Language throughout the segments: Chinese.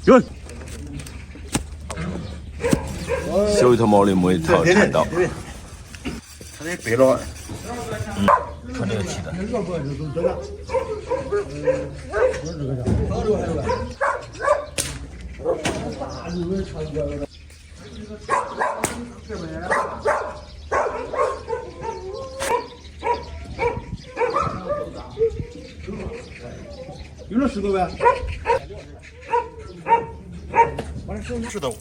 哟，小一头毛的没缠到。它得背着。看这个气的。有了10多呗。完了10多。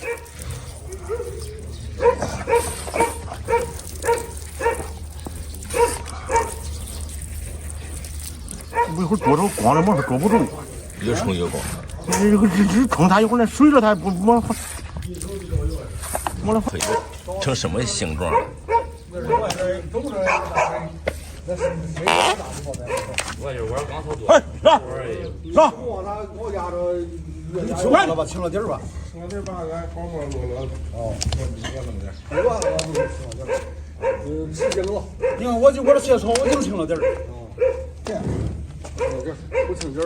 我一会儿捉着光了，没事捉不住。越冲越光。这冲它一会儿，那水了它不没了。可以成什么形状？哎，上上。完了吧，清了底儿吧。清了底儿把俺泡沫落了。哦，我弄点。完了，清了底儿。直接落。你看，我这鞋草我就清了底儿。这样。这不清底儿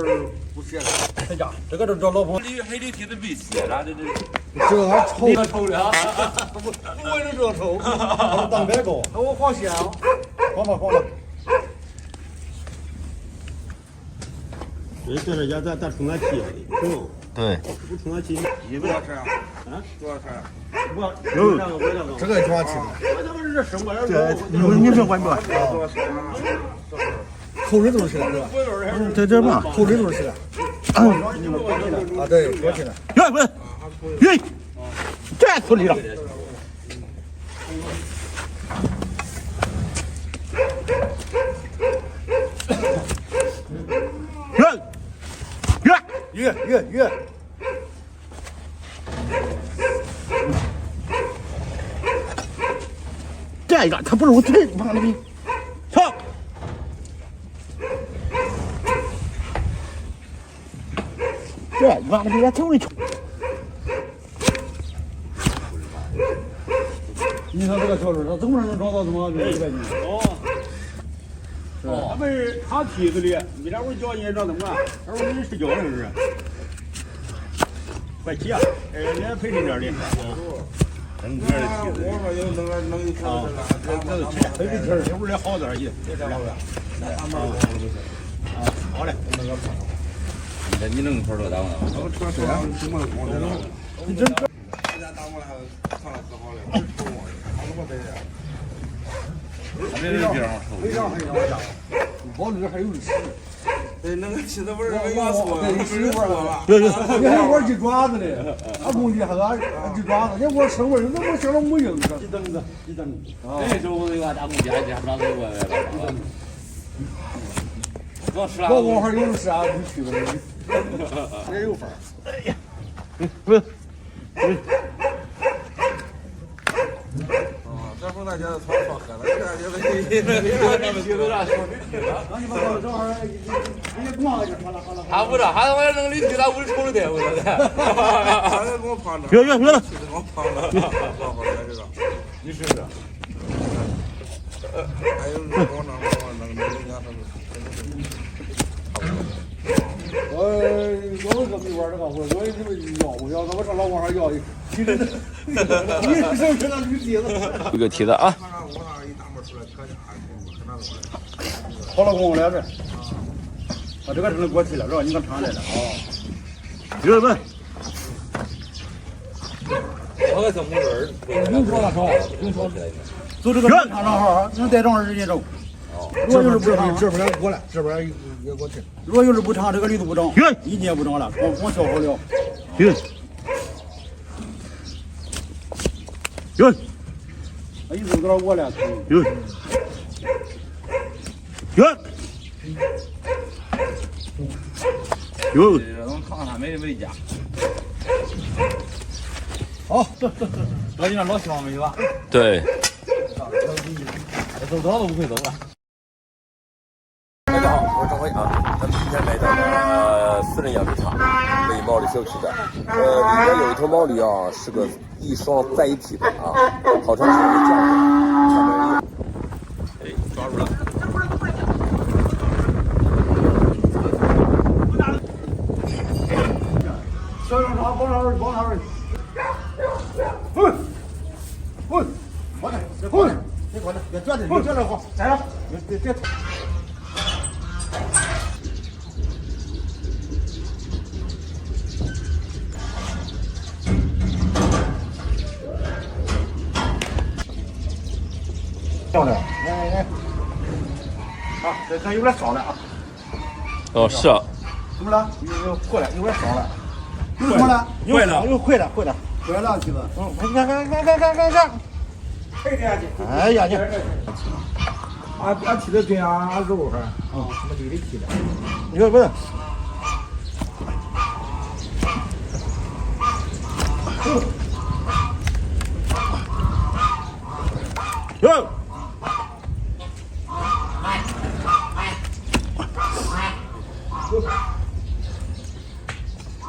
不鞋的。在家，这个找老婆。还得替他备鞋了，这。这还臭。臭的啊！我也这臭，当白狗。我放鞋啊。放吧，放吧。这在这家咱充暖气的，对。不充暖气，你多少钱啊？多少钱？我这个充暖气。我他妈是这什么玩意儿？这你别管不？扣人都是的，是吧？在这吧，扣人都是的。啊，对，多起来。哎，不是，哎，这处理了。越，这一个他不是我腿，妈了逼，操！这妈了逼，他头里抽。你看这个小子，他怎么能找到这么100斤？他们是他梯子里，你这会脚你也知道怎么办？他说你睡觉是不是？快起啊！人家陪你这里。整个的梯子。我说有弄一条的了，这都起来，陪你这不是好点去？别这样了。好嘞。你能拖多大吗？我车车上什么光的了？你真。人家打过来看了可好了，抽我，他怎么得呀？非常香，包里还有屎。对，那个气子味儿没压缩，对，屎味儿了。你还玩鸡爪子呢？俺工地还俺鸡爪子，你玩生味儿，那我想到没影子。鸡蹬子。这时候我有俺大公家，这还不让给我了。我往上有屎啊，你去吧，也有法儿。哎呀，不是，这不那家的草好喝了，这家的梯子上说那你把正好人家光就好了。他不知道，他他妈弄里去，他不是抽的，我说的。他给我胖了，别了，气得我胖了，好好这个，你试试。还有我弄人家他们。我可没玩这个，我要他妈上老网上要一，你是不是那驴蹄子？这个梯子啊。好了，我来这。啊，这个成了锅梯了，是吧？你看尝来了啊。有人问。我个小木人，用烧了烧，用烧起来。就这个尝尝好，能带上20斤肉。如果要是不尝，这边过来，这边也过去。如果要是不尝，这个力度不长，1斤也不长了，光消耗了。有，一直有点我了。有，能看看没回家。好，老几那老乡没吧？对。走早都不会走了。大家好，我是张辉啊，咱们今天来到了私人养殖场喂毛驴小区的，里面有一头毛驴啊，是个一双载体的啊，好长时间没见过，上面有，哎，抓住了。小往那儿，往那儿。滚！滚！滚！别滚！别滚！别转着，别转着晃，站着，别。漂亮，来，啊，这有点烧了啊。哦，是啊。怎么了？又坏了，有点烧了。又什么了？坏了，又坏了，坏了，媳妇。看。配的呀，哎呀，你。俺提的跟俺肉哈，什么里的提的？你说不是？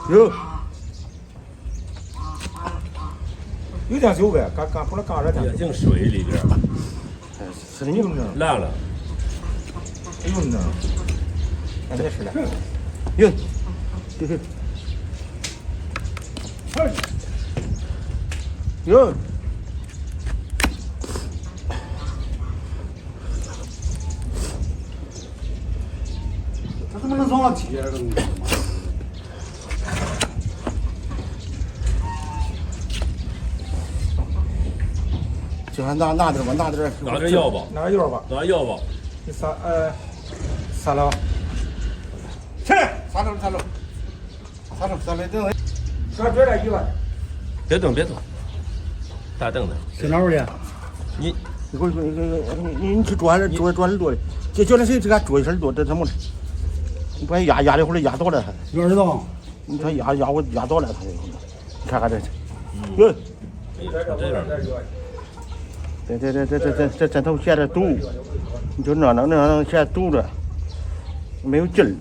哟。有点酒呗，刚后来刚热点。也进水里边。是的，用着烂了。用着，俺这是了。哟，对。哟。他怎么能装到底下了？就拿点吧，拿点药吧，拿药吧，拿药吧。你撒了，起来，撒手，等。上别来一万。别动，大凳子。去哪儿去？你去抓耳朵的，这叫那谁这个捉一耳朵，这怎么的？你把压的回来压倒了他。有耳朵？你看压倒了他，你看这。哟。这枕头现在堵，你就那现在堵着，没有劲儿。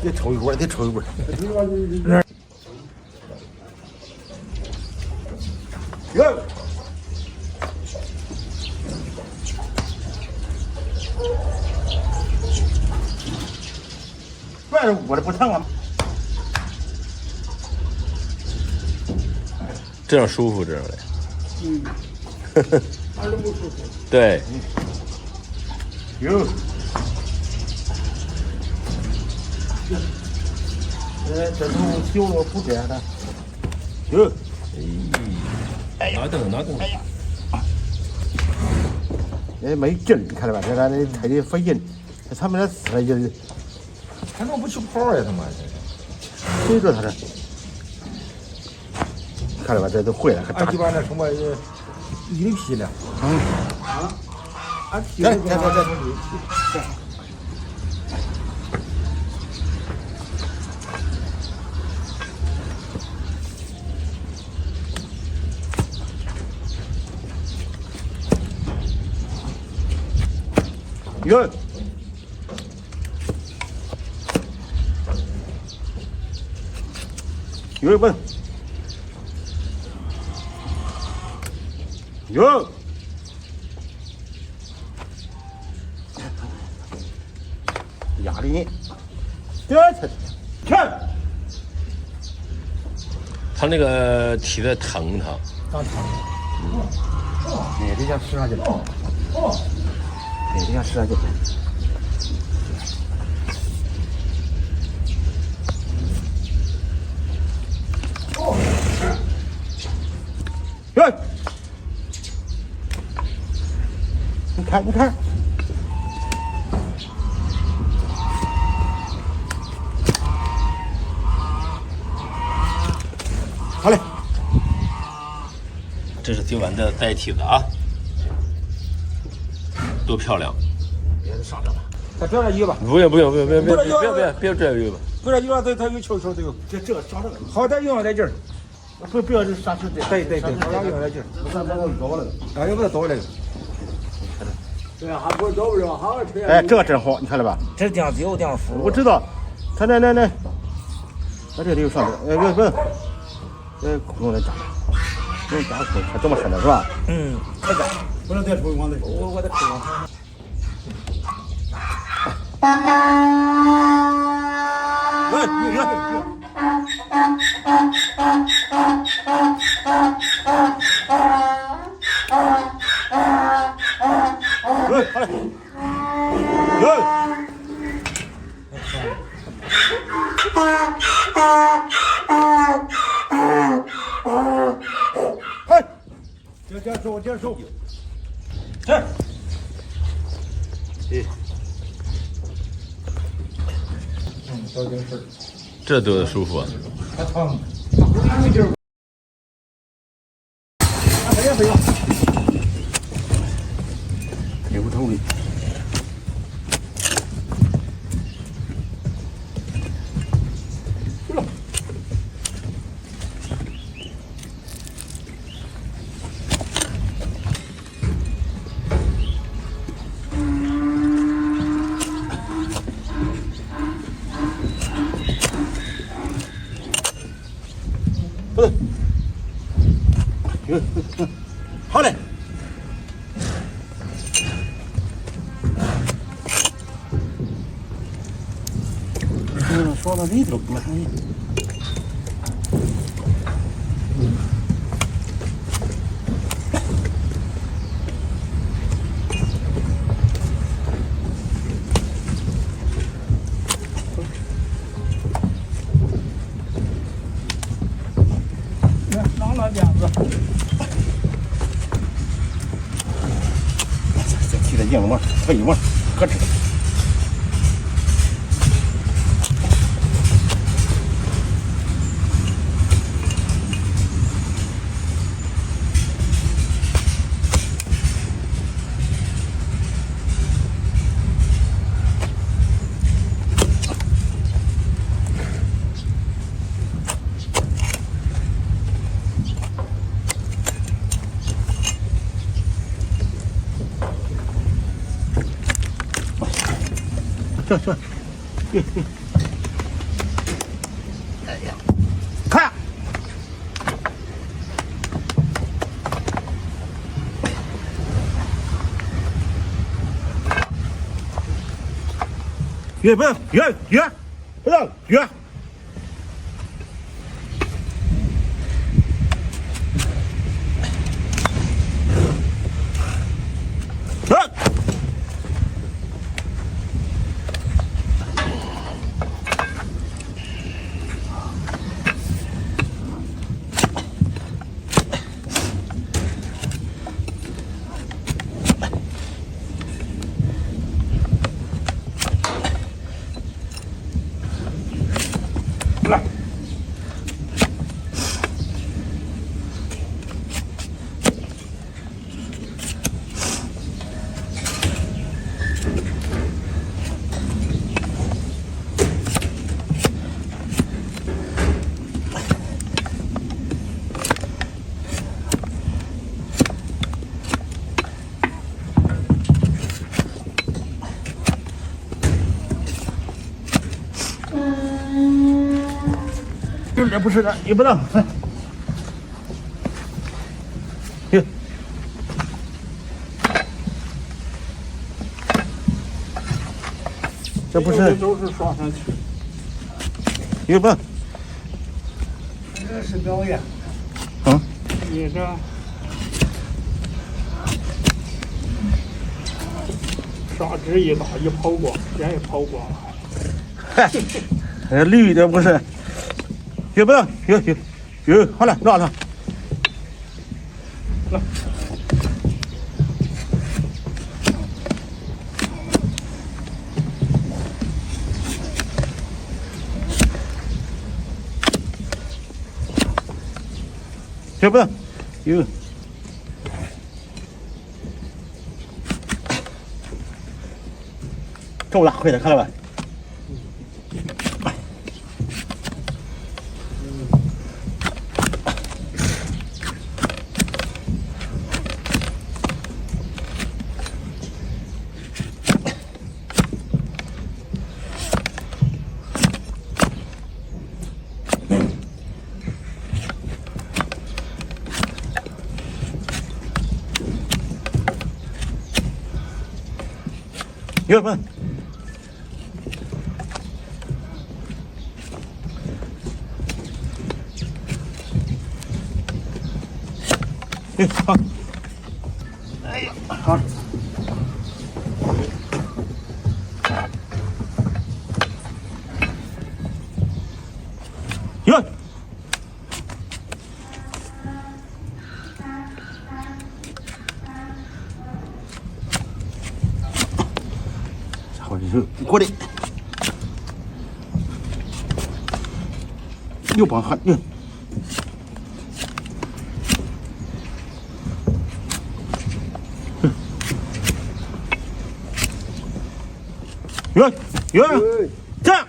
得抽一会儿。哟。怪是我的不疼啊。这样舒服，这样的。对。哟。这头修了不这样的。哟。拿灯。哎，没劲，你看到吧？这咱这太的费劲，这他们这死了就。他怎么不起泡呀？他妈的！谁知道他这？看到吧？这都坏了，还俺就把那什么一批了。俺批这。哟。哟不。哟。压力，看。他那个提的疼他。当疼。哎，这家吃上去了。这家吃上去了。哟。你看。好嘞。这是今晚的载体子啊，多漂亮！别上这了，再调点油吧。不用，别拽油吧。不是油，它有悄的油。这上这个，好点用点劲儿。不要这上去。对，好点用点劲儿。不上这个多了。啊，要不它多了。对，还不着不了，还是哎，这个真好，你看了吧？这酱酒酱fru我知道，他那，那这里有上这，不，用来炸，用炸口，它这么深的是吧？太干，不能再抽一光的。我得抽。接受。这多舒服啊！有头的。好嘞。说到里头了。拿了两个。这提着硬嘛，可以嘛，可吃。这，哎呀，看，越不越，不要越。来，这不是的，也不能。这不是都是刷上去。也不，这是表演。嗯，你这砂纸一打一抛光，人也抛光了。嗨，绿的不是。也不能，有，好了，拿上。来。也不能，有。够了，快点，看了吧。有本，好。哎呀，好。哟。家伙，这是过来。又绑汉，哟。哟哟，这样。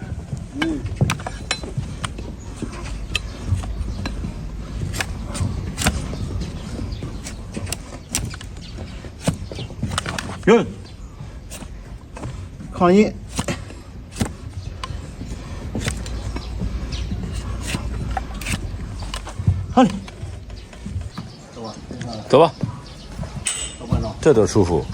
哟，抗议。好嘞，走吧，走吧，走。这多舒服。